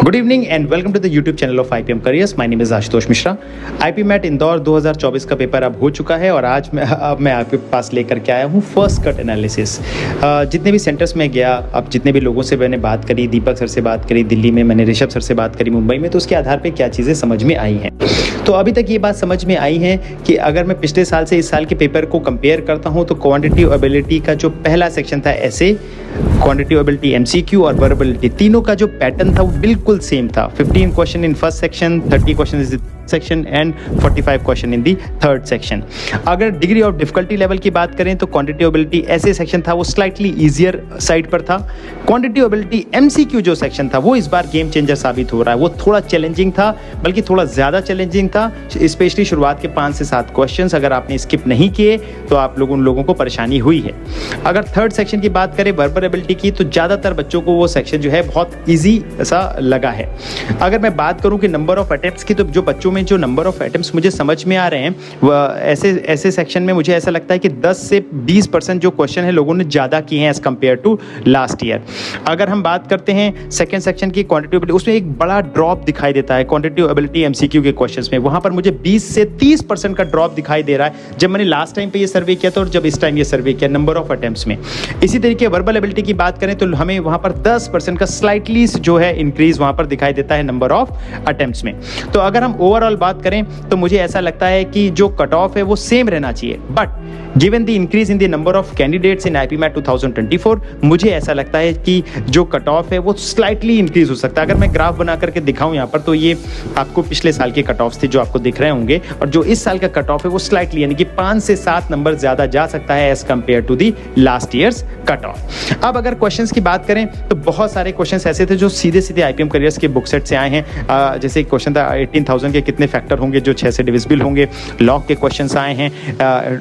Good evening and welcome to the YouTube channel of IPM careers. My name is Ashutosh Mishra. IPMAT Indore 2024 का paper अब हो चुका है और आज मैं आपके पास लेकर के आया हूँ फर्स्ट कट एनालिसिस। जितने भी सेंटर्स में गया, अब जितने भी लोगों से मैंने बात करी, दीपक सर से बात करी दिल्ली में, मैंने ऋषभ सर से बात करी मुंबई में, तो उसके आधार पर क्या चीज़ें समझ में आई हैं। तो अभी तक ये बात समझ में आई है कि अगर मैं पिछले साल से इस साल के पेपर को कंपेयर करता हूँ तो क्वांटिटेटिव एबिलिटी का जो पहला सेक्शन था ऐसे, क्वांटिटेटिव एबिलिटी एमसीक्यू और वर्बलिटी, तीनों का जो पैटर्न था वो बिल्कुल सेम था। 15 question in first section, 30 question is section and 45 question in the third section. अगर डिग्री ऑफ डिफिकल्टी लेवल की बात करें तो क्वांटिटेटिव एबिलिटी ऐसे सेक्शन था वो स्लाइटली इजियर साइड पर था। क्वांटिटेटिव एबिलिटी एमसीक्यू जो सेक्शन था वो इस बार गेम चेंजर साबित हो रहा है। वो थोड़ा चैलेंजिंग था, बल्कि थोड़ा ज़्यादा चैलेंजिंग था, स्पेशली शुरुआत के 5 से 7 क्वेश्चन अगर आपने स्किप नहीं किए तो आप उन लोगों को परेशानी हुई है। अगर थर्ड सेक्शन की बात करें वर्बल एबिलिटी की, तो ज़्यादातर बच्चों को वो सेक्शन जो है बहुत ईजी सा लगा है। अगर मैं बात करूँ कि नंबर ऑफ अटेम्प्ट्स की, तो जो बच्चों में जो नंबर ऑफ अटेम्प्ट्स मुझे समझ में आ रहे हैं वह ऐसे सेक्शन में मुझे ऐसा लगता है कि 10 से 20% जो क्वेश्चन है लोगों ने ज़्यादा किए हैं as compare to last year. अगर हम बात करते हैं सेकेंड सेक्शन की क्वांटिटेटिव एबिलिटी, उसमें एक बड़ा ड्रॉप दिखाई देता है क्वांटिटेटिव एबिलिटी एमसीक्यू के क्वेश्चंस में। वहाँ पर मुझे 20 से 30% का ड्रॉप दिखाई दे रहा है जब मैंने लास्ट टाइम पे ये सर्वे किया था और जब इस टाइम ये सर्वे किया नंबर ऑफ अटेम्प्ट्स में। इसी तरीके वर्बल एबिलिटी की बात करें तो हमें वहाँ पर 10% का स्लाइटली जो है इंक्रीज वहाँ पर दिखाई देता है नंबर ऑफ अटेम्प्ट्स में। तो अगर हम ओवरऑल बात करें तो मुझे ऐसा लगता है कि जो कट ऑफ है वो सेम रहना चाहिए, but given the increase in the number of candidates in IPMAT 2024 मुझे ऐसा लगता है कि जो कट ऑफ है वो स्लाइटली इंक्रीज हो सकता है। अगर मैं ग्राफ बना करके दिखाऊं यहाँ पर, तो ये आपको पिछले साल के कट ऑफ थे जो आपको दिख रहे होंगे, और जो इस साल का कट ऑफ है वो स्लाइटली यानी कि 5 से 7 नंबर ज्यादा जा सकता है as compare to the last years cut off. अब अगर क्वेश्चंस की बात करें तो बहुत सारे क्वेश्चंस ऐसे थे जो सीधे सीधे आईपीएम करियर्स के बुक सेट से आए हैं। जैसे एक क्वेश्चन था 18,000 के कितने फैक्टर होंगे जो 6 से डिविजिबल होंगे। लॉग के क्वेश्चंस आए हैं,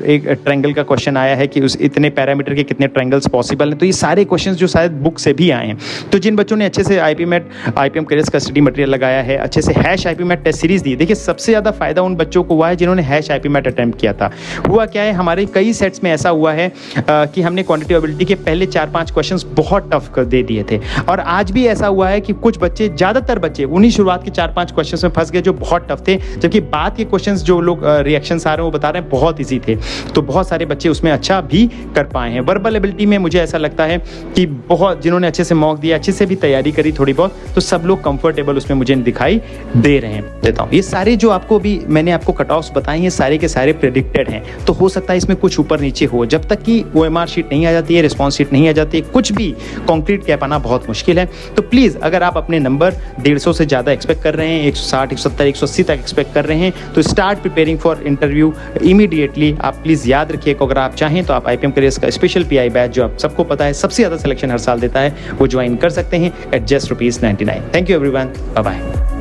एक ट्रायंगल का क्वेश्चन आया है कि उस इतने पैरामीटर के कितने ट्रायंगल्स पॉसिबल हैं। तो ये सारे क्वेश्चंस जो शायद बुक से भी आए हैं। तो जिन बच्चों ने अच्छे से आईपीएम करियर्स का स्टडी मटेरियल लगाया है, अच्छे से हैश आईपीमैट टेस्ट सीरीज दी, देखिए सबसे ज़्यादा फायदा उन बच्चों को हुआ है जिन्होंने हैश आईपीमैट अटेम्प्ट किया था। हुआ क्या है, हमारे कई सेट्स में ऐसा हुआ है कि हमने क्वांटिटेटिव एबिलिटी के पहले 4-5 क्वेश्चन बहुत टफ कर दे दिए थे, और आज भी ऐसा हुआ है कि कुछ बच्चे, ज़्यादातर बच्चे उन्हीं शुरुआत के 4-5 क्वेश्चन में फंस गए जो बहुत टफ थे, जबकि बाद के क्वेश्चंस जो लोग रिएक्शंस आ रहे हैं वो बता रहे हैं बहुत इजी थे। तो बहुत सारे बच्चे उसमें अच्छा भी कर पाए हैं। वर्बल एबिलिटी में मुझे ऐसा लगता है कि बहुत जिन्होंने अच्छे से मॉक दिया, अच्छे से भी तैयारी करी थोड़ी बहुत, तो सब लोग कंफर्टेबल उसमें मुझे दिखाई दे रहे हैं। देता हूँ ये सारे जो आपको भी मैंने आपको कट ऑफ्स बताए हैं सारे के सारे प्रेडिक्टेड हैं, तो हो सकता है इसमें कुछ ऊपर नीचे हो। जब तक कि OMR शीट नहीं आ जाती है, रिस्पॉन्स शीट नहीं आ जाती है, कुछ भी कॉन्क्रीट कह पाना बहुत मुश्किल है। तो प्लीज़ अगर आप अपने नंबर 150 से ज़्यादा एक्सपेक्ट कर रहे हैं, 160, 170, 180 तक एक्सपेक्ट कर रहे हैं, तो start preparing for interview immediately. आप प्लीज़ याद रखिए कि अगर आप चाहें तो आप आईपीएम करियर्स का स्पेशल PI बैच जो आप सबको पता है सबसे ज़्यादा सिलेक्शन हर साल देता है, वो ज्वाइन कर सकते हैं at just ₹99। Thank you everyone, bye bye.